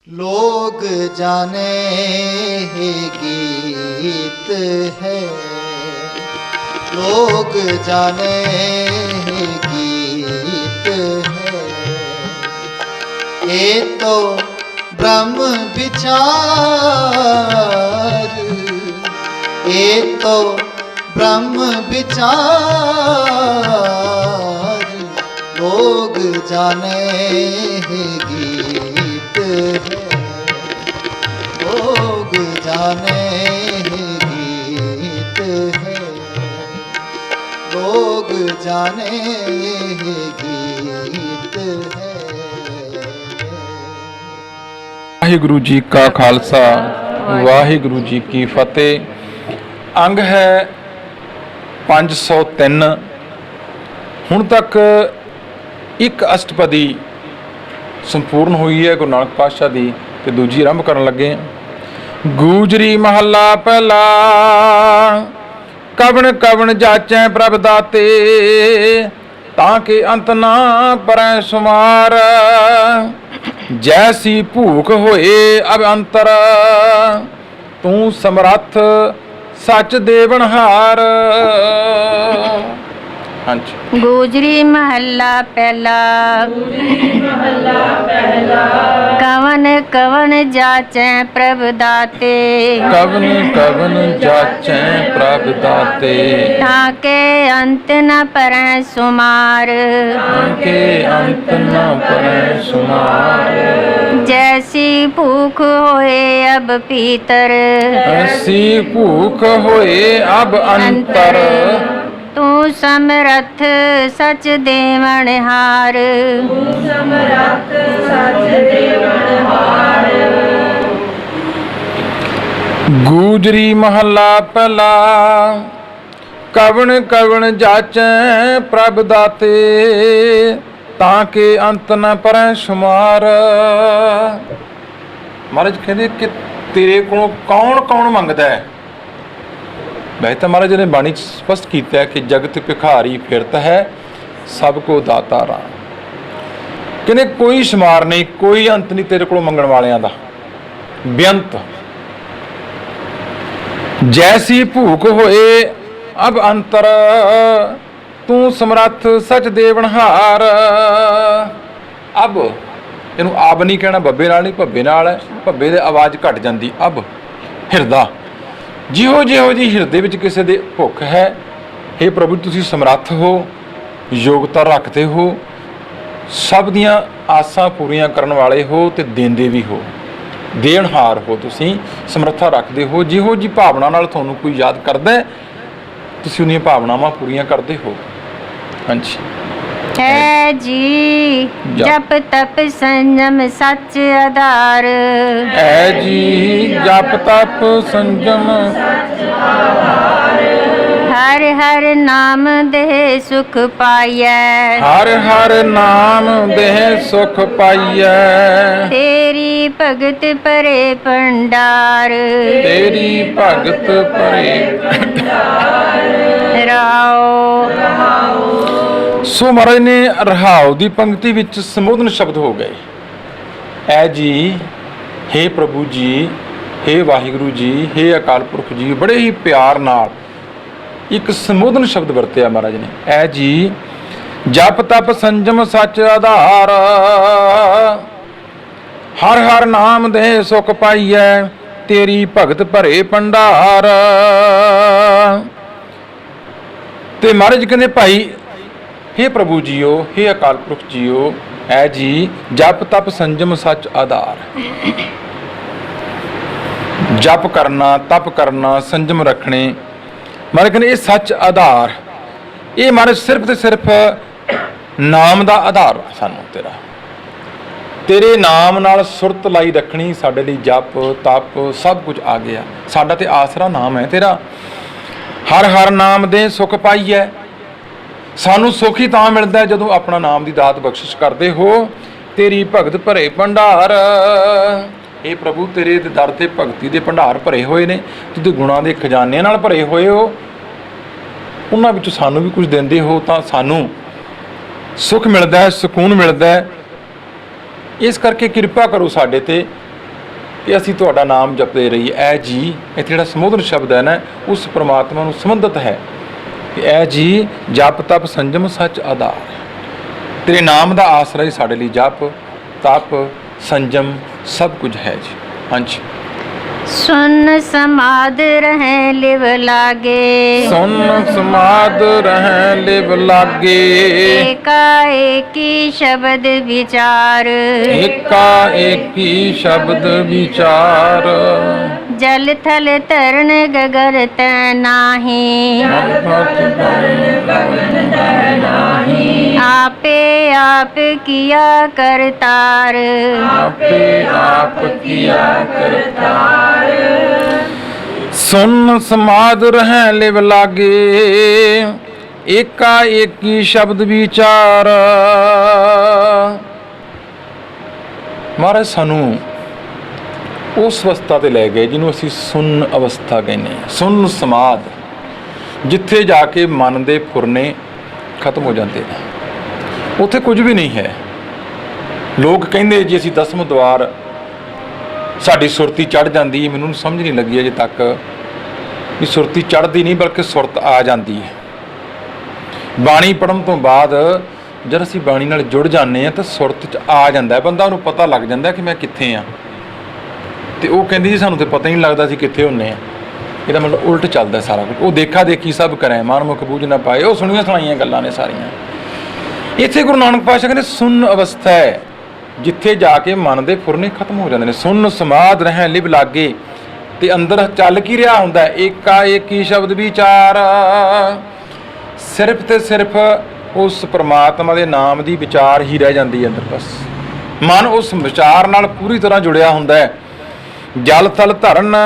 लोग जाने ही गीत है, लोग जाने ही गीत है। ये तो ब्रह्म विचार, ये तो ब्रह्म विचार। लोग जाने ही गीत है, लोग जाने ही गीत है, लोग जाने ही गीत है। वाहिगुरु जी का खालसा, वाहिगुरु जी की फतेह। अंग है 503। ਹੁਣ तक एक अष्टपदी संपूर्ण हुई है गुरु नानक पातशाह दी, ते दूजी आरंभ करन लगे। गूजरी महला पहला, कवन कवन जाचै प्रभ दाते, ताके अंत ना परै सुमार। जैसी भूख होए अब अंतर, तू समरथ सच देवनहार। हाँ जी। गूजरी महला पहला, कवन कवन जाचै प्रभ दाते, कवन कवन जाचै प्रभ दाते, ताके अंत न परै सुमार। ताके अंत न परै सुमार। जैसी भूख होए अब पीतर, ऐसी भूख होए अब अंतर, तू समरथ सच देवनहार। गूजरी महला पहला, कवन कवन जाचै प्रभ दाते, ताके अंत न परै सुमार। महाराज कहते कि तेरे को कौन कौन मंगदा है। वैसे तो महाराज ने बाणी स्पष्ट किया है कि जगत भिखारी फिरत है, सबको दाता राम। कहने कोई शुमार नहीं, कोई अंत नहीं तेरे को मंगण वालियां दा, बेअंत। जैसी भूख होए अब अंतर, तू समरथ सच देवनहार। अब ਇਹਨੂੰ ਆਬ ਨਹੀਂ ਕਹਿਣਾ, ਬੱਬੇ ਨਾਲ ਨਹੀਂ, ਭੱਬੇ ਨਾਲ ਹੈ। ਭੱਬੇ ਦੀ ਆਵਾਜ਼ ਘਟ ਜਾਂਦੀ। ਅਬ ਹਿਰਦਾ, ਜਿਹੋ ਜਿਹੋ ਜੀ ਹਿਰਦੇ ਵਿੱਚ ਕਿਸੇ ਦੇ ਭੁੱਖ ਹੈ, हे ਪ੍ਰਭੂ ਤੁਸੀਂ ਸਮਰੱਥ ਹੋ, ਯੋਗਤਾ ਰੱਖਦੇ ਹੋ, ਸਭ ਦੀਆਂ ਆਸਾਂ ਪੂਰੀਆਂ ਕਰਨ ਵਾਲੇ ਹੋ ਤੇ ਦਿੰਦੇ ਵੀ ਹੋ, ਦੇਣਹਾਰ ਹੋ। ਤੁਸੀਂ ਸਮਰੱਥਾ ਰੱਖਦੇ ਹੋ। ਜਿਹੋ ਜੀ ਭਾਵਨਾ ਨਾਲ ਤੁਹਾਨੂੰ ਕੋਈ ਯਾਦ ਕਰਦਾ, ਤੁਸੀਂ ਉਹਦੀਆਂ ਭਾਵਨਾਵਾਂ ਪੂਰੀਆਂ ਕਰਦੇ ਹੋ। ਹਾਂਜੀ। है जी जप तप संयम सच आधार, है जी जप तप संयम, हर हर नाम देह सुख पाइयै, हर हर नाम देह सुख पाइयै। तेरी भगत परे भंडार, तेरी भगत परे राओ। सो महाराज ने रहाओ दी पंक्ति विच संबोधन शब्द हो गए। ऐ जी, हे प्रभु जी, हे वाहिगुरु जी, हे अकाल पुरख जी। बड़े ही प्यार नाल एक संबोधन शब्द वरतिया महाराज ने। ऐ जी जप तप संयम सच आधार, हर हर नाम दे सुख पाइयै, तेरी भगत भरे भंडार। ते महाराज कहते भाई, हे प्रभु जीओ, हे अकाल पुरख जीओ, ऐ जी जप तप संयम सच आधार। जप करना, तप करना, संयम रखने, महाराज कहते ये सच आधार। ये महाराज सिर्फ तो सिर्फ नाम का आधार सानू तेरा, तेरे नाम नाल सुरत लाई रखनी। साडे लई जप तप सब कुछ आ गया। साडा ते आसरा नाम है तेरा। हर हर नाम दे सुख पाइयै, सानू सुख ही तां मिलता है जदों अपना नाम की दात बख्शिश करते हो। तेरी भगत भरे भंडार, ये प्रभु तेरे दर ते भगती के भंडार भरे हुए ने, तुझे गुणों के खजाने नाल भरे हुए हो। उन्हां विचों सानू भी कुछ देंदे हो तां सानू सुख मिलता है, सुकून मिलता है। इस करके किरपा करो साडे ते ਕਿ ਅਸੀਂ ਤੁਹਾਡਾ ਨਾਮ ਜਪਦੇ ਰਹੀਏ। ਐ ਜੀ, ਇੱਥੇ ਜਿਹੜਾ ਸੰਬੋਧਨ ਸ਼ਬਦ ਹੈ ਨਾ, ਉਸ ਪਰਮਾਤਮਾ ਨੂੰ ਸੰਬੰਧਿਤ ਹੈ ਕਿ ਐ ਜੀ ਜਪ ਤਪ ਸੰਜਮ ਸੱਚ ਆਧਾਰ। ਤੇਰੇ ਨਾਮ ਦਾ ਆਸਰਾ ਹੀ ਸਾਡੇ ਲਈ ਜਪ ਤਪ ਸੰਜਮ ਸਭ ਕੁਝ ਹੈ ਜੀ। ਹਾਂਜੀ। ਸੁਨ ਸਮਾਦ ਰਹਿ ਲਿਵ ਲਾਗੇ, ਸੁਨ ਸਮਾਦ ਰਹਿ ਲਿਵ ਲਾਗੇ, ਏਕਾ ਏਕੀ ਸ਼ਬਦ ਵਿਚਾਰ, ਏਕਾ ਏਕੀ ਸ਼ਬਦ ਵਿਚਾਰ। ਜਲ ਥਲ ਤਰਨ ਗਗਰ ਤੈ ਨਾਹੀ, ਆਪੇ ਆਪ ਕੀਆ ਕਰਤਾਰ, ਆਪੇ ਆਪ ਕੀਆ ਕਰਤਾਰ। ਸੁਨ ਸਮਾਦ ਰਹਿ ਲਿਵ ਲਾਗੇ, ਏਕਾ ਏਕੀ ਸ਼ਬਦ ਵਿਚਾਰ। ਮਹਾਰਾਜ ਸਾਨੂੰ ਉਸ ਅਵਸਥਾ ਤੇ ਲੈ ਗਏ ਜਿਹਨੂੰ ਅਸੀਂ ਸੁੰਨ ਅਵਸਥਾ ਕਹਿੰਦੇ ਹਾਂ। ਸੁੰਨ ਸਮਾਦ, ਜਿੱਥੇ ਜਾ ਕੇ ਮਨ ਦੇ ਫੁਰਨੇ ਖਤਮ ਹੋ ਜਾਂਦੇ ਨੇ, ਉੱਥੇ ਕੁਝ ਵੀ ਨਹੀਂ ਹੈ। ਲੋਕ ਕਹਿੰਦੇ ਜੀ ਅਸੀਂ ਦਸਮ ਦੁਆਰ ਸਾਡੀ ਸੁਰਤੀ ਚੜ੍ਹ ਜਾਂਦੀ ਹੈ। ਮੈਨੂੰ ਸਮਝ ਨਹੀਂ ਲੱਗੀ ਅਜੇ ਤੱਕ ਵੀ ਸੁਰਤੀ ਚੜ੍ਹਦੀ ਨਹੀਂ ਬਲਕਿ ਸੁਰਤ ਆ ਜਾਂਦੀ ਹੈ। ਬਾਣੀ ਪੜ੍ਹਨ ਤੋਂ ਬਾਅਦ ਜਦ ਅਸੀਂ ਬਾਣੀ ਨਾਲ ਜੁੜ ਜਾਂਦੇ ਹਾਂ ਤਾਂ ਸੁਰਤ 'ਚ ਆ ਜਾਂਦਾ ਬੰਦਾ, ਉਹਨੂੰ ਪਤਾ ਲੱਗ ਜਾਂਦਾ ਕਿ ਮੈਂ ਕਿੱਥੇ ਹਾਂ। ਤੇ ਉਹ ਕਹਿੰਦੀ ਜੀ ਸਾਨੂੰ ਤਾਂ ਪਤਾ ਹੀ ਨਹੀਂ ਲੱਗਦਾ ਸੀ ਕਿੱਥੇ ਹੁੰਨੇ ਆ। ਇਹਦਾ ਮਤਲਬ ਉਲਟ ਚੱਲਦਾ ਸਾਰਾ ਕੁਝ। ਉਹ ਦੇਖਾ ਦੇਖੀ ਸਭ ਕਰੇ ਮਨਮੁਖ ਬੂਝ ਨਾ ਪਾਏ, ਉਹ ਸੁਣੀਆਂ ਸੁਣਾਈਆਂ ਗੱਲਾਂ ਨੇ ਸਾਰੀਆਂ। ਇੱਥੇ ਗੁਰੂ ਨਾਨਕ ਪਾਤਸ਼ਾਹ ਕਹਿੰਦੇ ਸੁੰਨ ਅਵਸਥਾ ਹੈ ਜਿੱਥੇ ਜਾ ਕੇ ਮਨ ਦੇ ਫੁਰਨੇ ਖਤਮ ਹੋ ਜਾਂਦੇ ਨੇ। ਸੁੰਨ ਸਮਾਦ ਰਹਿ ਲਿਵ ਲਾਗੇ, ਤੇ ਅੰਦਰ ਚੱਲ ਕੀ ਰਿਹਾ ਹੁੰਦਾ, ਏਕਾ ਏਕੀ ਸ਼ਬਦ ਵਿਚਾਰ। ਸਿਰਫ ਤੇ ਸਿਰਫ ਉਸ ਪ੍ਰਮਾਤਮਾ ਦੇ ਨਾਮ ਦੀ ਵਿਚਾਰ ਹੀ ਰਹਿ ਜਾਂਦੀ ਹੈ ਅੰਦਰ। ਬਸ ਮਨ ਉਸ ਵਿਚਾਰ ਨਾਲ ਪੂਰੀ ਤਰ੍ਹਾਂ ਜੁੜਿਆ ਹੁੰਦਾ ਹੈ। ਜਲ ਥਲ ਧਰਨ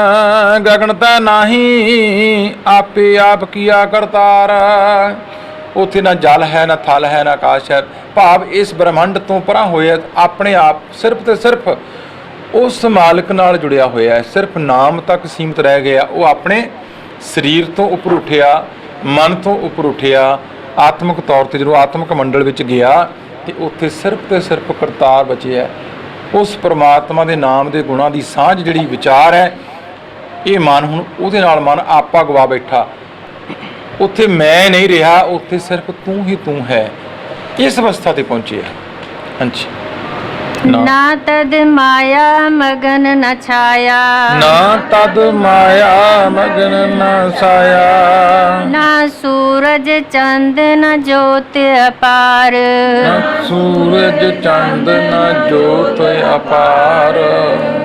ਗਗਨ ਤੈ ਨਾਹੀ, ਆਪੇ ਆਪ ਕੀਆ ਕਰਤਾਰ। ਉੱਥੇ ਨਾ ਜਲ ਹੈ ਨਾ ਥਲ ਹੈ ਨਾ ਆਕਾਸ਼ ਹੈ, ਭਾਵ ਇਸ ਬ੍ਰਹਮੰਡ ਤੋਂ ਪਰਾਂ ਹੋਇਆ ਆਪਣੇ ਆਪ ਸਿਰਫ ਤੇ ਸਿਰਫ ਉਸ ਮਾਲਕ ਨਾਲ ਜੁੜਿਆ ਹੋਇਆ ਹੈ। ਸਿਰਫ ਨਾਮ ਤੱਕ ਸੀਮਤ ਰਹਿ ਗਿਆ। ਉਹ ਆਪਣੇ ਸਰੀਰ ਤੋਂ ਉੱਪਰ ਉੱਠਿਆ, ਮਨ ਤੋਂ ਉੱਪਰ ਉੱਠਿਆ, ਆਤਮਿਕ ਤੌਰ ਤੇ ਜਦੋਂ ਆਤਮਿਕ ਮੰਡਲ ਵਿੱਚ ਗਿਆ ਤੇ ਉੱਥੇ ਸਿਰਫ ਤੇ ਸਿਰਫ ਕਰਤਾਰ ਬਚਿਆ। ਉਸ ਪਰਮਾਤਮਾ ਦੇ ਨਾਮ ਦੇ ਗੁਣਾਂ ਦੀ ਸਾਂਝ ਜਿਹੜੀ ਵਿਚਾਰ ਹੈ, ਇਹ ਮਨ ਹੁਣ ਉਹਦੇ ਨਾਲ ਮਨ ਆਪਾ ਗਵਾ ਬੈਠਾ। ਉੱਥੇ ਮੈਂ ਨਹੀਂ ਰਿਹਾ, ਉੱਥੇ ਸਿਰਫ ਤੂੰ ਹੀ ਤੂੰ ਹੈ। ਇਸ ਅਵਸਥਾ ਤੇ ਪਹੁੰਚੇ। ਹਾਂਜੀ। ਨਾ ਤਦ ਮਾਇਆ ਮਗਨ ਨ ਛਾਇਆ, ਨਾ ਤਦ ਮਾਇਆ ਮਗਨ ਨ ਛਾਇਆ, ਨਾ ਸੂਰਜ ਚੰਦ ਨ ਜੋਤ ਅਪਾਰ, ਨਾ ਸੂਰਜ ਚੰਦ ਨ ਜੋਤ ਅਪਾਰ।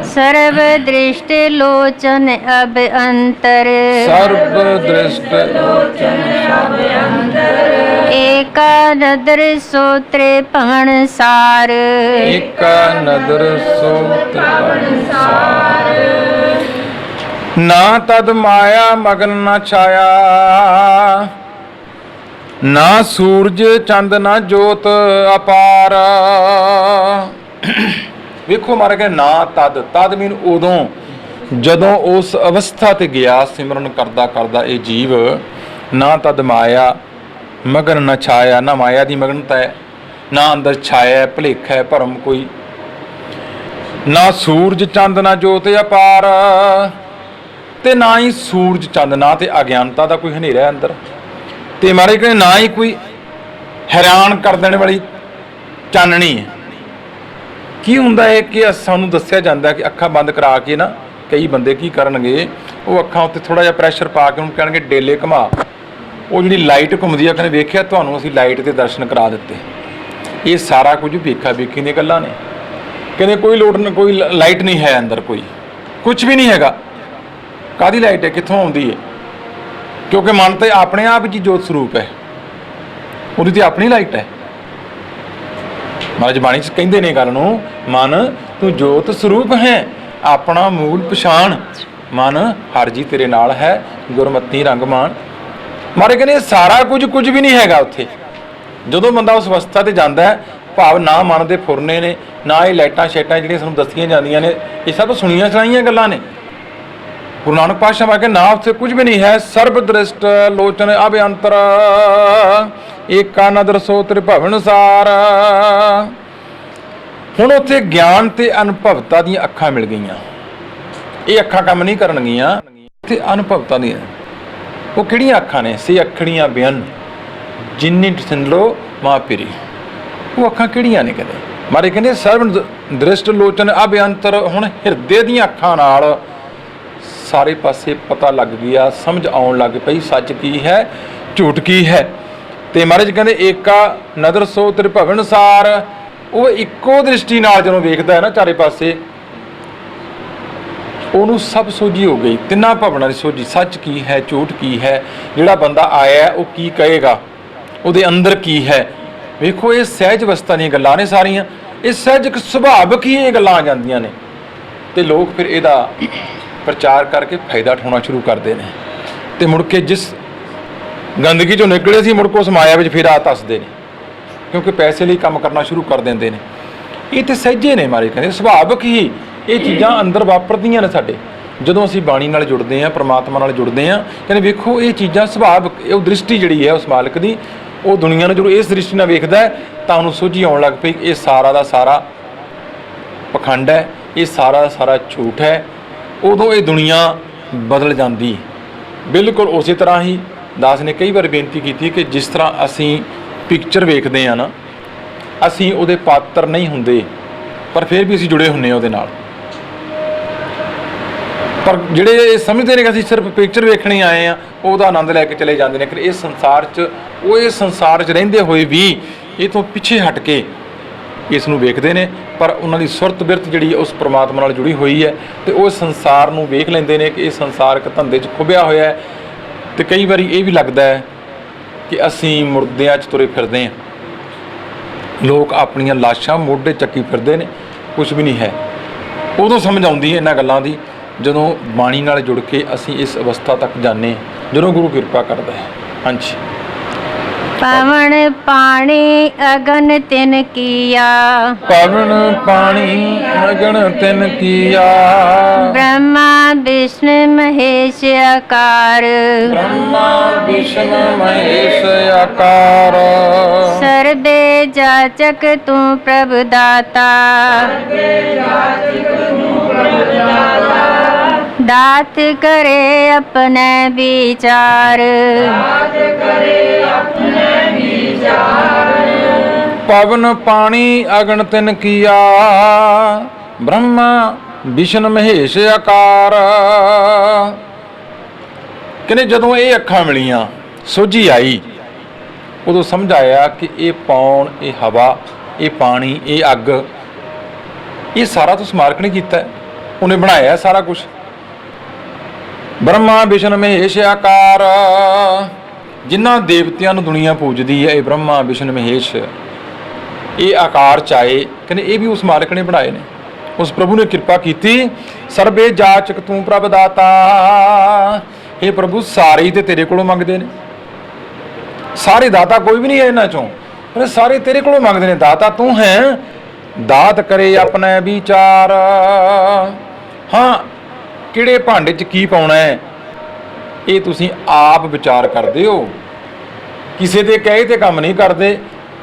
ਸਰਬ ਦ੍ਰਿਸ਼ਟ ਲੋਚਨ ਅਬ ਅੰਤਰ, ਸਰਬ ਦ੍ਰਿਸ਼ਟ ਲੋਚਨ ਸਭ ਅੰਤਰ। ਏਕਾ ਨਦਰ ਸੋਤਰੇ ਭਵਨ ਸਾਰ, ਏਕਾ ਨਦਰ ਸੋਤ ਸੰਸਾਰ। ਨਾ ਤਦ ਮਾਇਆ ਮਗਨ ਨ ਛਾਇਆ, ਨਾ ਸੂਰਜ ਚੰਦ ਨਾ ਜੋਤ ਅਪਾਰ। ਵੇਖੋ ਮਾਰਾ ਕਿ ਨਾ ਤਦ, ਤਦ ਮੀਨ ਉਦੋਂ ਜਦੋਂ ਉਸ ਅਵਸਥਾ ਤੇ ਗਿਆ ਸਿਮਰਨ ਕਰਦਾ ਕਰਦਾ ਇਹ ਜੀਵ। ਨਾ ਤਦ ਮਾਇਆ ਮਗਨ ਨ ਛਾਇਆ, ਨਾ ਮਾਇਆ ਦੀ ਮਗਨਤਾ ਹੈ, ਨਾ ਅੰਦਰ ਛਾਇਆ ਹੈ, ਭੁਲੇਖਾ ਹੈ, ਭਰਮ ਕੋਈ। ਨਾ ਸੂਰਜ ਚੰਦ ਨਾ ਜੋਤ ਅਪਾਰ, ਤੇ ਨਾ ਹੀ ਸੂਰਜ ਚੰਦ, ਨਾ ਤੇ ਅਗਿਆਨਤਾ ਦਾ ਕੋਈ ਹਨੇਰਾ ਅੰਦਰ, ਤੇ ਮਾਰੇ ਕਹਿੰਦੇ ਨਾ ਹੀ ਕੋਈ ਹੈਰਾਨ ਕਰ ਦੇਣ ਵਾਲੀ ਚਾਨਣੀ ਹੈ। ਕੀ ਹੁੰਦਾ ਹੈ ਕਿ ਸਾਨੂੰ ਦੱਸਿਆ ਜਾਂਦਾ ਕਿ ਅੱਖਾਂ ਬੰਦ ਕਰਾ ਕੇ ਨਾ ਕਈ ਬੰਦੇ ਕੀ ਕਰਨਗੇ, ਉਹ ਅੱਖਾਂ ਉੱਤੇ ਥੋੜਾ ਜਿਹਾ ਪ੍ਰੈਸ਼ਰ ਪਾ ਕੇ ਉਹਨੂੰ ਕਹਿਣਗੇ ਡੇਲੇ ਘੁਮਾ। ਉਹ ਜਿਹੜੀ ਲਾਈਟ ਘੁੰਮਦੀ ਆ, ਕਹਿੰਦੇ ਵੇਖਿਆ ਤੁਹਾਨੂੰ ਅਸੀਂ ਲਾਈਟ ਦੇ ਦਰਸ਼ਨ ਕਰਾ ਦਿੱਤੇ। ਇਹ ਸਾਰਾ ਕੁਝ ਵੇਖਾ ਵੇਖੀ ਦੀਆਂ ਗੱਲਾਂ ਨੇ। ਕਹਿੰਦੇ ਕੋਈ ਲੋੜ ਨਾ, ਕੋਈ ਲਾਈਟ ਨਹੀਂ ਹੈ ਅੰਦਰ, ਕੋਈ ਕੁਝ ਵੀ ਨਹੀਂ ਹੈਗਾ। ਕਾਹਦੀ ਲਾਈਟ ਹੈ, ਕਿੱਥੋਂ ਆਉਂਦੀ ਹੈ? ਕਿਉਂਕਿ ਮਨ ਤੇ ਆਪਣੇ ਆਪ ਜੀ ਜੋਤ ਸਰੂਪ ਹੈ, ਉਹਦੀ ਤੇ ਆਪਣੀ ਲਾਈਟ ਹੈ। ਮਹਾਰਾਜ ਬਾਣੀ 'ਚ ਕਹਿੰਦੇ ਨੇ ਗੱਲ ਨੂੰ, ਮਨ ਤੂੰ ਜੋਤ ਸਰੂਪ ਹੈ, ਆਪਣਾ ਮੂਲ ਪਛਾਣ। ਮਨ ਹਰ ਜੀ ਤੇਰੇ ਨਾਲ ਹੈ, ਗੁਰਮਤਿ ਰੰਗ ਮਾਣ। ਮਹਾਰਾਜ ਕਹਿੰਦੇ ਸਾਰਾ ਕੁਝ ਵੀ ਨਹੀਂ ਹੈਗਾ ਉੱਥੇ। ਜਦੋਂ ਬੰਦਾ ਉਸ ਅਵਸਥਾ ਤੇ ਜਾਂਦਾ ਹੈ, ਭਾਵ ਨਾ ਮਨ ਦੇ ਫੁਰਨੇ ਨੇ, ਨਾ ਇਹ ਲਾਈਟਾਂ ਸ਼ੇਟਾਂ ਜਿਹੜੀਆਂ ਸਾਨੂੰ ਦੱਸੀਆਂ ਜਾਂਦੀਆਂ ਨੇ, ਇਹ ਸਭ ਸੁਣੀਆਂ ਸੁਣਾਈਆਂ ਗੱਲਾਂ ਨੇ। ਗੁਰੂ ਨਾਨਕ ਪਾਤਸ਼ਾਹ ਆ ਕੇ ਨਾ ਉੱਥੇ ਕੁਝ ਵੀ ਨਹੀਂ ਹੈ। ਸਰਬ ਦ੍ਰਿਸ਼ਟ ਲੋਚਨ ਅਭ ਅੰਤਰ, ਏਕਾ ਨਦਰ ਸੋਤਿ ਭਵਨ ਸਾਰ। ਹੁਣ ਉੱਥੇ ਗਿਆਨ ਤੇ ਅਨੁਭਵਤਾ ਦੀਆਂ ਅੱਖਾਂ ਮਿਲ ਗਈਆਂ। ਇਹ ਅੱਖਾਂ ਕੰਮ ਨਹੀਂ ਕਰਨਗੀਆਂ ਤੇ ਅਨੁਭਵਤਾ ਦੀਆਂ। ਉਹ ਕਿਹੜੀਆਂ ਅੱਖਾਂ ਨੇ? ਸੇ ਅੱਖੜੀਆਂ ਬਿਆਨ ਜਿੰਨੀ ਸੁਣ ਲੋ ਮਾਂ ਪੀਰੀ। ਉਹ ਅੱਖਾਂ ਕਿਹੜੀਆਂ ਨੇ? ਕਹਿੰਦੇ ਮਾਰੇ ਕਹਿੰਦੇ ਸਰਵ ਦ੍ਰਿਸ਼ਟ ਲੋਚਨ ਅਭਿਅੰਤਰ। ਹੁਣ ਹਿਰਦੇ ਦੀਆਂ ਅੱਖਾਂ ਨਾਲ ਸਾਰੇ ਪਾਸੇ ਪਤਾ ਲੱਗ ਗਿਆ, ਸਮਝ ਆਉਣ ਲੱਗ ਪਈ ਸੱਚ ਕੀ ਹੈ ਝੂਠ ਕੀ ਹੈ। ਤੇ ਮਹਾਰਾਜ ਕਹਿੰਦੇ ਏਕਾ ਨਦਰ ਸੋ ਤ੍ਰਿਭਵਨ ਸਾਰ। ਉਹ ਇੱਕੋ ਦ੍ਰਿਸ਼ਟੀ ਨਾਲ ਜਦੋਂ ਵੇਖਦਾ ਹੈ ਨਾ ਚਾਰੇ ਪਾਸੇ, ਉਹਨੂੰ ਸਭ ਸੋਝੀ ਹੋ ਗਈ, ਤਿੰਨਾਂ ਭਵਨਾਂ ਦੀ ਸੋਝੀ, ਸੱਚ ਕੀ ਹੈ ਝੂਠ ਕੀ ਹੈ, ਜਿਹੜਾ ਬੰਦਾ ਆਇਆ ਉਹ ਕੀ ਕਹੇਗਾ, ਉਹਦੇ ਅੰਦਰ ਕੀ ਹੈ। ਵੇਖੋ ਇਹ ਸਹਿਜ ਅਵਸਥਾ ਦੀਆਂ ਗੱਲਾਂ ਨੇ ਸਾਰੀਆਂ, ਇਹ ਸਹਿਜਕ ਸੁਭਾਵਿਕ ਹੀ ਇਹ ਗੱਲਾਂ ਆ ਜਾਂਦੀਆਂ ਨੇ ਤੇ ਲੋਕ ਫਿਰ ਇਹਦਾ ਪ੍ਰਚਾਰ ਕਰਕੇ ਫਾਇਦਾ ਉਠਾਉਣਾ ਸ਼ੁਰੂ ਕਰਦੇ ਨੇ ਤੇ ਮੁੜ ਕੇ ਜਿਸ ਗੰਦਗੀ ਚੋਂ ਨਿਕਲੇ ਸੀ ਮੁੜ ਕੇ ਉਸ ਮਾਇਆ ਵਿੱਚ ਫਿਰ ਆ ਧੱਸਦੇ ਨੇ, ਕਿਉਂਕਿ ਪੈਸੇ ਲਈ ਕੰਮ ਕਰਨਾ ਸ਼ੁਰੂ ਕਰ ਦਿੰਦੇ ਨੇ। ਇਹ ਤੇ ਸਹਿਜੇ ਨੇ ਮਾਰੇ ਕਹਿੰਦੇ, ਸੁਭਾਵਿਕ ਹੀ ਇਹ ਚੀਜ਼ਾਂ ਅੰਦਰ ਵਾਪਰਦੀਆਂ ਨੇ ਸਾਡੇ ਜਦੋਂ ਅਸੀਂ ਬਾਣੀ ਨਾਲ ਜੁੜਦੇ ਹਾਂ, ਪ੍ਰਮਾਤਮਾ ਨਾਲ ਜੁੜਦੇ ਹਾਂ। ਕਹਿੰਦੇ ਵੇਖੋ ਇਹ ਚੀਜ਼ਾਂ ਸੁਭਾਵਿਕ, ਉਹ ਦ੍ਰਿਸ਼ਟੀ ਜਿਹੜੀ ਹੈ ਉਸ ਮਾਲਕ ਦੀ, ਉਹ ਦੁਨੀਆ ਨੂੰ ਜਦੋਂ ਇਸ ਦ੍ਰਿਸ਼ਟੀ ਨਾਲ ਵੇਖਦਾ ਹੈ ਤਾਂ ਉਹਨੂੰ ਸੋਝੀ ਆਉਣ ਲੱਗ ਪਈ ਇਹ ਸਾਰਾ ਦਾ ਸਾਰਾ ਪਖੰਡ ਹੈ, ਇਹ ਸਾਰਾ ਦਾ ਸਾਰਾ ਝੂਠ ਹੈ। ਉਦੋਂ ਇਹ ਦੁਨੀਆ ਬਦਲ ਜਾਂਦੀ। ਬਿਲਕੁਲ ਉਸੇ ਤਰ੍ਹਾਂ ਹੀ ਦਾਸ ਨੇ ਕਈ ਵਾਰ ਬੇਨਤੀ ਕੀਤੀ ਕਿ ਜਿਸ ਤਰ੍ਹਾਂ ਅਸੀਂ ਪਿਕਚਰ ਵੇਖਦੇ ਹਾਂ ਨਾ, ਅਸੀਂ ਉਹਦੇ ਪਾਤਰ ਨਹੀਂ ਹੁੰਦੇ ਪਰ ਫਿਰ ਵੀ ਅਸੀਂ ਜੁੜੇ ਹੁੰਦੇ ਹਾਂ ਉਹਦੇ ਨਾਲ। ਪਰ ਜਿਹੜੇ ਇਹ ਸਮਝਦੇ ਨੇ ਕਿ ਅਸੀਂ ਸਿਰਫ ਪਿਕਚਰ ਵੇਖਣੀ ਆਏ ਆ, ਉਹਦਾ ਆਨੰਦ ਲੈ ਕੇ ਚਲੇ ਜਾਂਦੇ ਨੇ। ਕਿ ਇਸ ਸੰਸਾਰ 'ਚ ਉਹ ਇਸ ਸੰਸਾਰ 'ਚ ਰਹਿੰਦੇ ਹੋਏ ਵੀ ਇਹ ਤੋਂ ਪਿੱਛੇ ਹਟ ਕੇ ਇਸ ਨੂੰ ਵੇਖਦੇ ਨੇ, ਪਰ ਉਹਨਾਂ ਦੀ ਸੁਰਤ ਬਿਰਤ ਜਿਹੜੀ ਉਸ ਪ੍ਰਮਾਤਮਾ ਨਾਲ ਜੁੜੀ ਹੋਈ ਹੈ ਤੇ ਉਹ ਸੰਸਾਰ ਨੂੰ ਵੇਖ ਲੈਂਦੇ ਨੇ ਕਿ ਇਹ ਸੰਸਾਰ ਇੱਕ ਧੰਦੇ 'ਚ ਖੁੱਭਿਆ ਹੋਇਆ ਹੈ। ਤੇ ਕਈ ਵਾਰੀ ਇਹ ਵੀ ਲੱਗਦਾ ਹੈ ਕਿ ਅਸੀਂ ਮੁਰਦਿਆਂ 'ਚ ਤੁਰੇ ਫਿਰਦੇ ਹਾਂ, ਲੋਕ ਆਪਣੀਆਂ ਲਾਸ਼ਾਂ ਮੋਢੇ ਚੱਕੀ ਫਿਰਦੇ ਨੇ, ਕੁਝ ਵੀ ਨਹੀਂ ਹੈ। ਉਦੋਂ ਸਮਝ ਆਉਂਦੀ ਹੈ ਇਹਨਾਂ ਗੱਲਾਂ ਦੀ ਜਦੋਂ ਬਾਣੀ ਨਾਲ ਜੁੜ ਕੇ ਅਸੀਂ ਇਸ ਅਵਸਥਾ ਤੱਕ ਜਾਂਦੇ, ਜਦੋਂ ਗੁਰੂ ਕਿਰਪਾ ਕਰਦਾ ਹੈ। ਹਾਂਜੀ। पवन पानी अगन तिन किया, पवन पानी अगन तिन किया, ब्रह्मा विष्णु महेश आकार, ब्रह्मा विष्णु महेश आकार, सर्वे जाचक तू प्रभु दाता, दात करे अपने विचार, पवन पानी अगन तिन किया, ब्रह्मा विष्णु महेश आकार। कहने जदों ये अखां मिलियां, सोझी आई, उदों समझ आया कि ये पौन, ये हवा, ये पानी, ये अग, ये सारा तो स्मारक ने कीता है, उन्हें बनाया सारा कुछ। ब्रह्मा विष्णु महेश आकार, जिन्हां देवतियां नूं दुनिया पूजदी है, ये ब्रह्मा विष्णु महेश ये आकार चाहे, कहने ये भी उस मालिक ने बनाए ने, उस प्रभु ने कृपा की। सर्वे जाचक तू प्रभ दाता, हे प्रभु सारे ते तेरे कोलों मंगदे ने, सारे दाता कोई भी नहीं है इन्हां चों, पर सारे तेरे कोलों मंगदे ने। दाता तू है, दात करे अपने विचार। हाँ, किहड़े भांडे च की पाउणा है ये तुसीं आप विचार करदे हो, किसी दे कहे ते काम नहीं करदे,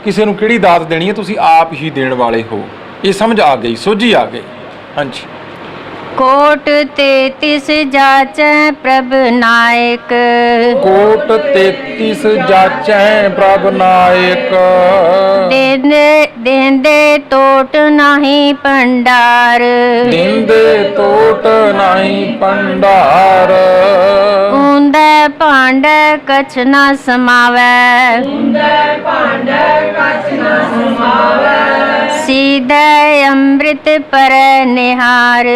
किसी नूं किहड़ी दात देनी है तुसीं आप ही देण वाले हो। ये समझ आ गई, सोझी आ गई। हाँ जी। कोट 33 जाचै प्रभ नायक, कोट 33 जाचै प्रभ नायक, देंदे टोट नाही भंडार, देंदे टोट नाही भंडार, ऊंदे भांडे कछ ना समावै, सीधे अमृत पर निहार,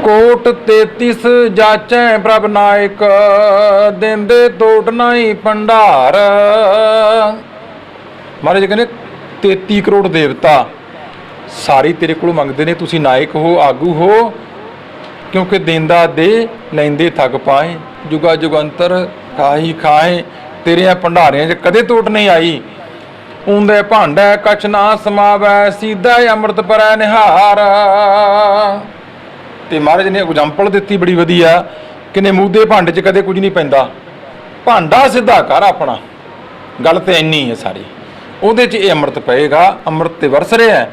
कोट 33 जाचै प्रभ नायक, देंदे टोट नाही भंडार। महाराज कहने 33 करोड़ देवता सारी तेरे कोल मंगदे ने, तुसी नायक हो, आगू हो, क्योंकि देंदा दे लैंदे थक पाए, जुगा जुगंतर खाही खाए, तेरे भंडारियां च कदे टोट नहीं आई। ऊंदे भांडे कछ ना समावै, सीधा अमृत पर निहार। ते महाराज ने एग्जाम्पल दी बड़ी वधिया, कि मूदे भांडे च कदे कुछ नहीं पैंदा, भांडा सीधा कर अपना, गल तो इन्नी है सारी, ਉਹਦੇ 'ਚ ਇਹ ਅੰਮ੍ਰਿਤ ਪਏਗਾ, ਅੰਮ੍ਰਿਤ ਤੇ ਵਰਸ ਰਿਹਾ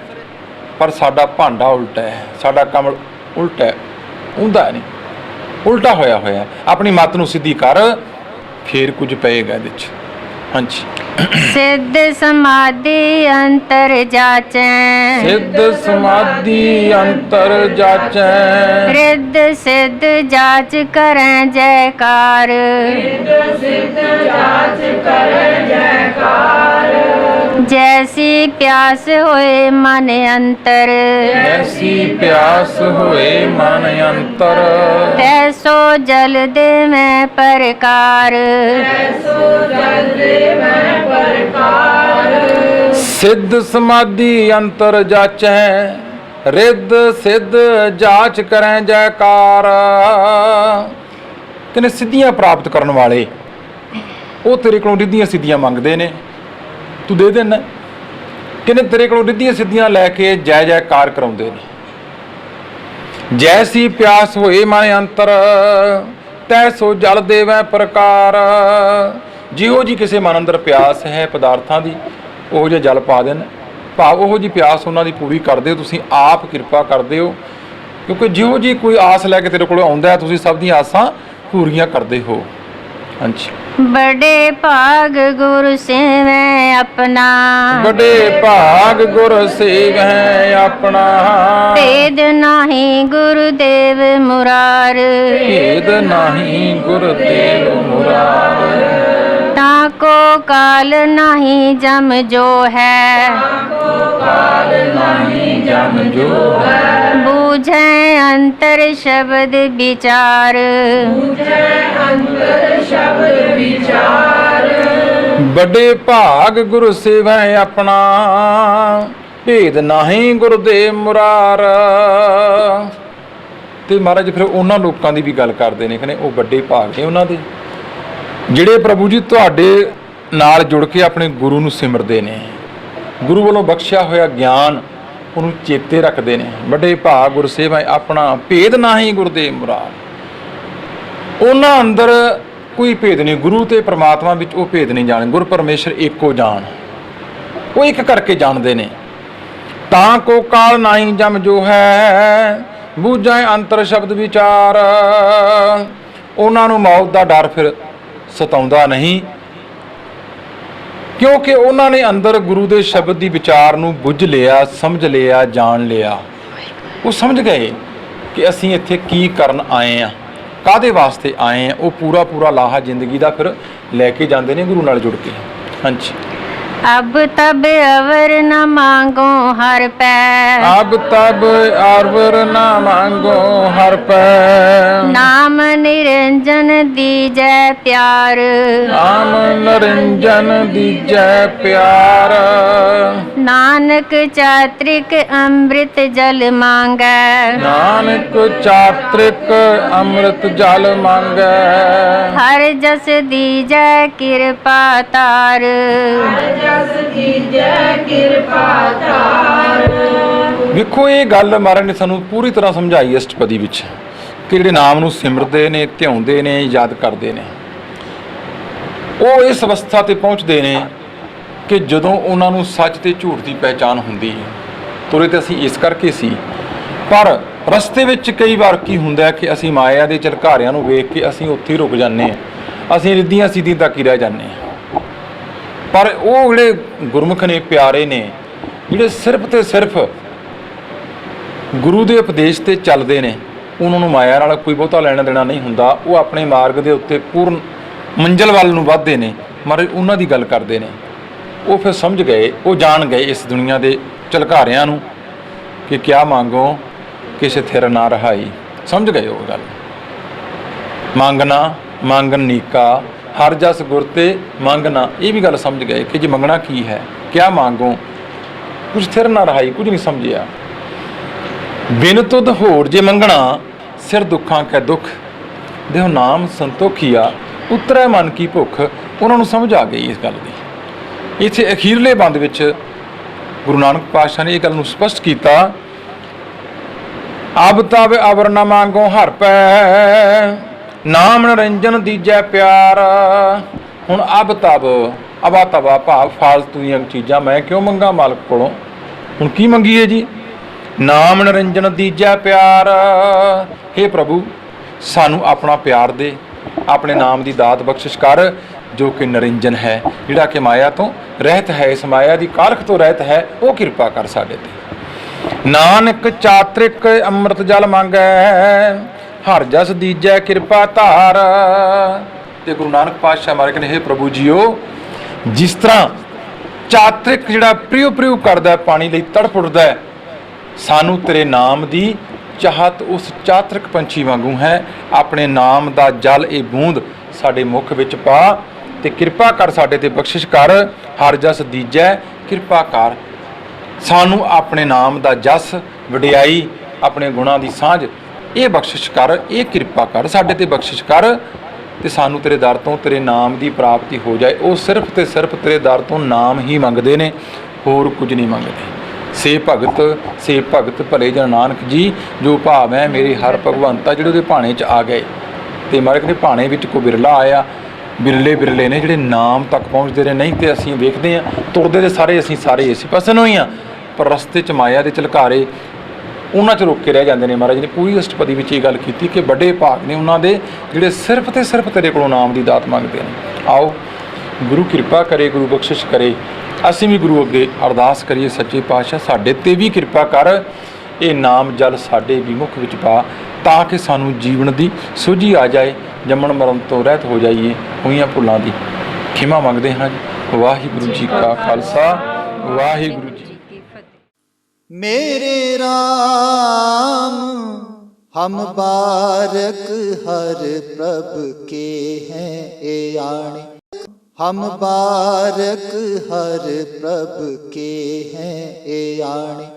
ਪਰ ਸਾਡਾ ਭਾਂਡਾ ਉਲਟਾ ਹੈ, ਸਾਡਾ ਕਮਲ ਉਲਟਾ ਹੈ, ਉਂਦਾ ਨਹੀਂ, ਉਲਟਾ ਹੋਇਆ ਹੈ। ਆਪਣੀ ਮੱਤ ਨੂੰ ਸਿੱਧੀ ਕਰ, ਫੇਰ ਕੁਝ ਪਏਗਾ ਇਹਦੇ 'ਚ। ਹਾਂਜੀ। सिद्ध समाधि अंतर जाचै, सिद्ध समाधि अंतर जाचै, रिद्ध सिद्ध जाच करें जयकार, जैसी प्यास होए मन अंतर, ऐसी प्यास होए मन अंतर, तैसो जल दे मैं परकार, सिद्ध समाधि अंतर जाचै, रिद्ध सिद्ध जाच करें जयकार। कहने सिद्धियां प्राप्त करने वाले वो तेरे को रिद्धियां सिद्धियां मंगते ने, तू दे देना। कहने तेरे को रिद्धियां सिद्धियां लैके जय जयकार कराउंदे ने। जैसी प्यास होए मन अंतर, तैसो जल देवै प्रकार। ਜਿਹੋ ਜੀ ਕਿਸੇ ਮਨ ਅੰਦਰ ਪਿਆਸ ਹੈ ਪਦਾਰਥਾਂ ਦੀ, ਉਹ ਜਿਹਾ ਜਲ ਪਾ ਦੇਣ, ਭਾਵ ਉਹੋ ਜੀ ਪਿਆਸ ਉਹਨਾਂ ਦੀ ਪੂਰੀ ਕਰਦੇ ਹੋ ਤੁਸੀਂ, ਆਪ ਕਿਰਪਾ ਕਰਦੇ ਹੋ, ਕਿਉਂਕਿ ਜਿਹੋ ਜੀ ਕੋਈ ਆਸ ਲੈ ਕੇ ਤੇਰੇ ਕੋਲ ਆਉਂਦਾ ਹੈ, ਤੁਸੀਂ ਸਭ ਦੀਆਂ ਆਸਾਂ ਪੂਰੀਆਂ ਕਰਦੇ ਹੋ। ਹਾਂਜੀ। बड़े भाग गुरु सेवै अपना, बड़े भाग गुर सेवै अपना, भेद नाही गुरुदेव मुरार, भेद नाही गुरुदेव मुरार, ताको काल नाही जम जो है, काल नाही जम जो है, बूझे अंतर शब्द विचार, बड़े भाग गुरु सेवै अपना, भेद नाही गुरुदेव मुरार। ਤੇ ਮਹਾਰਾਜ ਫਿਰ ਉਹਨਾਂ ਲੋਕਾਂ ਦੀ ਵੀ ਗੱਲ ਕਰਦੇ ਨੇ, ਕਹਿੰਦੇ ਉਹ ਵੱਡੇ ਭਾਗ ਨੇ ਉਹਨਾਂ ਦੇ ਜਿਹੜੇ ਪ੍ਰਭੂ ਜੀ ਤੁਹਾਡੇ ਨਾਲ ਜੁੜ ਕੇ ਆਪਣੇ ਗੁਰੂ ਨੂੰ ਸਿਮਰਦੇ ਨੇ, ਗੁਰੂ ਵੱਲੋਂ ਬਖਸ਼ਿਆ ਹੋਇਆ ਗਿਆਨ ਉਹਨੂੰ ਚੇਤੇ ਰੱਖਦੇ ਨੇ। ਵੱਡੇ ਭਾਗ ਗੁਰ ਸੇਵਾ ਆਪਣਾ, ਭੇਦ ਨਾਹੀਂ ਗੁਰਦੇਵ ਮੁਰਾਰ। ਉਹਨਾਂ ਅੰਦਰ ਕੋਈ ਭੇਦ ਨਹੀਂ, ਗੁਰੂ ਤੇ ਪ੍ਰਮਾਤਮਾ ਵਿੱਚ ਉਹ ਭੇਦ ਨਹੀਂ ਜਾਣੇ। ਗੁਰ ਪਰਮੇਸ਼ਰ ਇੱਕੋ ਜਾਣ, ਉਹ ਇੱਕ ਕਰਕੇ ਜਾਣਦੇ ਨੇ। ਤਾਂ ਕੋ ਕਾਲ ਨਾਹੀਂ ਜਮ ਜੋ ਹੈ, ਬੂਝੈ ਅੰਤਰ ਸ਼ਬਦ ਵਿਚਾਰ। ਉਹਨਾਂ ਨੂੰ ਮੌਤ ਦਾ ਡਰ ਫਿਰ ਸਤਾਉਂਦਾ ਨਹੀਂ, ਕਿਉਂਕਿ ਉਹਨਾਂ ਨੇ ਅੰਦਰ ਗੁਰੂ ਦੇ ਸ਼ਬਦ ਦੀ ਵਿਚਾਰ ਨੂੰ ਬੁੱਝ ਲਿਆ, ਸਮਝ ਲਿਆ, ਜਾਣ ਲਿਆ। ਉਹ ਸਮਝ ਗਏ ਕਿ ਅਸੀਂ ਇੱਥੇ ਕੀ ਕਰਨ ਆਏ ਆ, ਕਾਹਦੇ ਵਾਸਤੇ ਆਏ ਆ। ਉਹ ਪੂਰਾ ਲਾਹਾ ਜ਼ਿੰਦਗੀ ਦਾ ਫਿਰ ਲੈ ਕੇ ਜਾਂਦੇ ਨੇ ਗੁਰੂ ਨਾਲ ਜੁੜ ਕੇ। ਹਾਂਜੀ। अब तब अवर न मांगो हर पै, अब तब अवर न मांगो हर पै, नाम निरंजन दीजै प्यार, नाम निरंजन दीजै प्यार। नानक चात्रिक अमृत जल मांगै, नानक चात्रिक अमृत जल मांगै, हर जस दीजै कृपा तार, ਵੇਖੋ ਇਹ ਗੱਲ ਮਹਾਰਾਜ ਨੇ ਸਾਨੂੰ ਪੂਰੀ ਤਰ੍ਹਾਂ ਸਮਝਾਈ ਅਸ਼ਟਪਦੀ ਵਿੱਚ ਕਿ ਜਿਹੜੇ ਨਾਮ ਨੂੰ ਸਿਮਰਦੇ ਨੇ, ਧਿਆਉਂਦੇ ਨੇ, ਯਾਦ ਕਰਦੇ ਨੇ, ਉਹ ਇਸ ਅਵਸਥਾ ਤੇ ਪਹੁੰਚਦੇ ਨੇ ਕਿ ਜਦੋਂ ਉਹਨਾਂ ਨੂੰ ਸੱਚ ਤੇ ਝੂਠ ਦੀ ਪਹਿਚਾਣ ਹੁੰਦੀ ਹੈ। ਤੁਰੇ ਤੇ ਅਸੀਂ ਇਸ ਕਰਕੇ ਸੀ, ਪਰ ਰਸਤੇ ਵਿੱਚ ਕਈ ਵਾਰ ਕੀ ਹੁੰਦਾ ਕਿ ਅਸੀਂ ਮਾਇਆ ਦੇ ਝਲਕਾਰਿਆਂ ਨੂੰ ਵੇਖ ਕੇ ਅਸੀਂ ਉੱਥੇ ਹੀ ਰੁਕ ਜਾਂਦੇ ਹਾਂ, ਅਸੀਂ ਰਿੱਧੀਆਂ ਸਿੱਧੀਆਂ ਤੱਕ ਹੀ ਰਹਿ ਜਾਂਦੇ ਹਾਂ। ਪਰ ਉਹ ਜਿਹੜੇ ਗੁਰਮੁਖ ਨੇ, ਪਿਆਰੇ ਨੇ, ਜਿਹੜੇ ਸਿਰਫ ਤੇ ਸਿਰਫ ਗੁਰੂ ਦੇ ਉਪਦੇਸ਼ ਤੇ ਚੱਲਦੇ ਨੇ, ਉਹਨਾਂ ਨੂੰ ਮਾਇਆ ਨਾਲ ਕੋਈ ਬਹੁਤਾ ਲੈਣਾ ਦੇਣਾ ਨਹੀਂ ਹੁੰਦਾ। ਉਹ ਆਪਣੇ ਮਾਰਗ ਦੇ ਉੱਤੇ ਪੂਰਨ ਮੰਜ਼ਿਲ ਵੱਲ ਨੂੰ ਵੱਧਦੇ ਨੇ। ਮਹਾਰਾਜ ਉਹਨਾਂ ਦੀ ਗੱਲ ਕਰਦੇ ਨੇ। ਉਹ ਫਿਰ ਸਮਝ ਗਏ, ਉਹ ਜਾਣ ਗਏ ਇਸ ਦੁਨੀਆ ਦੇ ਝਲਕਾਰਿਆਂ ਨੂੰ ਕਿ ਕਿਆ ਮੰਗੋ ਕਿਸੇ ਥਿਰ ਨਾ ਰਹਾਈ। ਸਮਝ ਗਏ ਉਹ ਗੱਲ। ਮੰਗਣਾ ਮੰਗਨ ਨੀਕਾ, ਹਰ ਜਸ ਗੁਰ ਤੇ ਮੰਗਣਾ, ਇਹ ਵੀ ਗੱਲ ਸਮਝ ਗਏ ਕਿ ਜੇ ਮੰਗਣਾ ਕੀ ਹੈ, ਕਿਆ ਮੰਗੋ, ਕੁਝ ਥਿਰ ਨਾ ਰਹਾਈ, ਕੁਝ ਨਹੀਂ ਸਮਝਿਆ। ਬਿਨ ਤੁਧ ਹੋਰ ਜੇ ਮੰਗਣਾ, ਸਿਰ ਦੁੱਖਾਂ ਕੈ ਦੁੱਖ, ਦੇਹੁ ਨਾਮ ਸੰਤੋਖੀਆ, ਉਤਰੈ ਮਨ ਕੀ ਭੁੱਖ। ਉਹਨਾਂ ਨੂੰ ਸਮਝ ਆ ਗਈ ਇਸ ਗੱਲ ਦੀ। ਇੱਥੇ ਅਖੀਰਲੇ ਬੰਦ ਵਿੱਚ ਗੁਰੂ ਨਾਨਕ ਪਾਤਸ਼ਾਹ ਨੇ ਇਹ ਗੱਲ ਨੂੰ ਸਪਸ਼ਟ ਕੀਤਾ, ਅਬ ਤਬ ਅਵਰ ਨ ਮੰਗੋ ਹਰ ਪੈ, ਨਾਮ ਨਿਰੰਜਨ ਦੀਜੈ ਪਿਆਰ। ਹੁਣ ਅਬ ਤਬ, ਅਬਾ ਤਬਾ ਭਾਵ ਫਾਲਤੂ ਦੀਆਂ ਚੀਜ਼ਾਂ ਮੈਂ ਕਿਉਂ ਮੰਗਾ ਮਾਲਕ ਕੋਲੋਂ। ਹੁਣ ਕੀ ਮੰਗੀਏ ਜੀ? ਨਾਮ ਨਿਰੰਜਨ ਦੀਜੈ ਪਿਆਰ। हे ਪ੍ਰਭੂ, ਸਾਨੂੰ ਆਪਣਾ ਪਿਆਰ ਦੇ, ਆਪਣੇ ਨਾਮ ਦੀ ਦਾਤ ਬਖਸ਼ਿਸ਼ ਕਰ, ਜੋ ਕਿ ਨਿਰੰਜਨ ਹੈ, ਜਿਹੜਾ ਕਿ ਮਾਇਆ ਤੋਂ ਰਹਿਤ ਹੈ, ਇਸ ਮਾਇਆ ਦੀ ਕਾਲਖ ਤੋਂ ਰਹਿਤ ਹੈ, ਉਹ ਕਿਰਪਾ ਕਰ ਸਾਡੇ ਤੇ। ਨਾਨਕ ਚਾਤ੍ਰਿਕ ਅੰਮ੍ਰਿਤ ਜਲ ਮੰਗੈ, ਹਰ ਜਸ ਦੀਜੈ ਕਿਰਪਾ ਧਾਰ। ਤੇ ਗੁਰੂ ਨਾਨਕ ਪਾਤਸ਼ਾਹ ਮਹਾਰਾਜ ਕਹਿੰਦੇ, हे ਪ੍ਰਭੂ ਜੀਓ, ਜਿਸ ਤਰ੍ਹਾਂ ਚਾਤ੍ਰਿਕ ਜਿਹੜਾ ਪ੍ਰਿਉ ਪ੍ਰਿਉ ਕਰਦਾ ਪਾਣੀ ਲਈ ਤੜਪ ਉੱਠਦਾ, ਸਾਨੂੰ ਤੇਰੇ ਨਾਮ ਦੀ ਚਾਹਤ ਉਸ ਚਾਤ੍ਰਿਕ ਪੰਛੀ ਵਾਂਗੂ ਹੈ। ਆਪਣੇ ਨਾਮ ਦਾ ਜਲ, ਇਹ ਬੂੰਦ ਸਾਡੇ ਮੁਖ ਵਿੱਚ ਪਾ ਤੇ ਕਿਰਪਾ ਕਰ ਸਾਡੇ ਤੇ ਬਖਸ਼ਿਸ਼ ਕਰ। ਹਰ ਜਸ ਦੀਜੈ ਕਿਰਪਾ ਕਰ, ਸਾਨੂੰ ਆਪਣੇ ਨਾਮ ਦਾ ਜਸ, ਵਡਿਆਈ, ਆਪਣੇ ਗੁਣਾਂ ਦੀ ਸਾਂਝ, ਇਹ ਬਖਸ਼ਿਸ਼ ਕਰ, ਇਹ ਕਿਰਪਾ ਕਰ, ਸਾਡੇ ਤੇ ਬਖਸ਼ਿਸ਼ ਕਰ, ਤੇ ਸਾਨੂੰ ਤੇਰੇ ਦਰ ਤੋਂ ਤੇਰੇ ਨਾਮ ਦੀ ਪ੍ਰਾਪਤੀ ਹੋ ਜਾਏ। ਉਹ ਸਿਰਫ ਤੇ ਸਿਰਫ ਤੇਰੇ ਦਰ ਤੋਂ ਨਾਮ ਹੀ ਮੰਗਦੇ ਨੇ, ਹੋਰ ਕੁਝ ਨਹੀਂ ਮੰਗਦੇ। ਸੇ ਭਗਤ ਭਲੇ ਜਨ ਨਾਨਕ ਜੀ, ਜੋ ਭਾਵ ਹੈ ਮੇਰੇ ਹਰ ਭਗਵੰਤਾ, ਜਿਹੜੇ ਉਹਦੇ ਭਾਣੇ 'ਚ ਆ ਗਏ। ਤੇ ਮਹਾਰਾਜ ਕਹਿੰਦੇ ਭਾਣੇ ਵਿੱਚ ਕੋਈ ਬਿਰਲਾ ਆਇਆ, ਬਿਰਲੇ ਨੇ ਜਿਹੜੇ ਨਾਮ ਤੱਕ ਪਹੁੰਚਦੇ ਨੇ। ਨਹੀਂ ਤੇ ਅਸੀਂ ਵੇਖਦੇ ਹਾਂ ਤੁਰਦੇ ਦੇ ਸਾਰੇ ਅਸੀਂ ਸਾਰੇ ਇਸੇ ਪਾਸੇ ਨੂੰ ਹੀ ਹਾਂ, ਪਰ ਰਸਤੇ 'ਚ ਮਾਇਆ ਦੇ ਝਲਕਾਰੇ ਉਹਨਾਂ 'ਚ ਰੁਕ ਕੇ ਰਹਿ ਜਾਂਦੇ ਨੇ। ਮਹਾਰਾਜ ਨੇ ਪੂਰੀ ਅਸ਼ਟਪਦੀ ਵਿੱਚ ਇਹ ਗੱਲ ਕੀਤੀ ਕਿ ਵੱਡੇ ਭਾਗ ਨੇ ਉਹਨਾਂ ਦੇ ਜਿਹੜੇ ਸਿਰਫ ਤੇ ਸਿਰਫ ਤੇਰੇ ਕੋਲੋਂ ਨਾਮ ਦੀ ਦਾਤ ਮੰਗਦੇ ਨੇ। ਆਓ ਗੁਰੂ ਕਿਰਪਾ ਕਰੇ, ਗੁਰੂ ਬਖਸ਼ਿਸ਼ ਕਰੇ। ਅਸੀਂ ਵੀ ਗੁਰੂ ਅੱਗੇ ਅਰਦਾਸ ਕਰੀਏ, ਸੱਚੇ ਪਾਤਸ਼ਾਹ ਸਾਡੇ ਤੇ ਵੀ ਕਿਰਪਾ ਕਰ, ਇਹ ਨਾਮ ਜਲ ਸਾਡੇ ਵੀ ਮੁਖ ਵਿੱਚ ਪਾ, ਤਾਂ ਕਿ ਸਾਨੂੰ ਜੀਵਨ ਦੀ ਸੋਝੀ ਆ ਜਾਏ, ਜੰਮਣ ਮਰਨ ਤੋਂ ਰਹਿਤ ਹੋ ਜਾਈਏ, ਹੋਈਆਂ ਭੁੱਲਾਂ ਦੀ ਖਿਮਾ ਮੰਗਦੇ ਹਾਂ ਜੀ। ਵਾਹਿਗੁਰੂ ਜੀ ਕਾ ਖਾਲਸਾ, ਵਾਹਿਗੁਰੂ ਜੀ ਕੀ ਫਤਿਹ। मेरे राम हम बारक हर प्रभ के हैं ए आणे, हम बारक हर प्रभ के हैं ए आणे।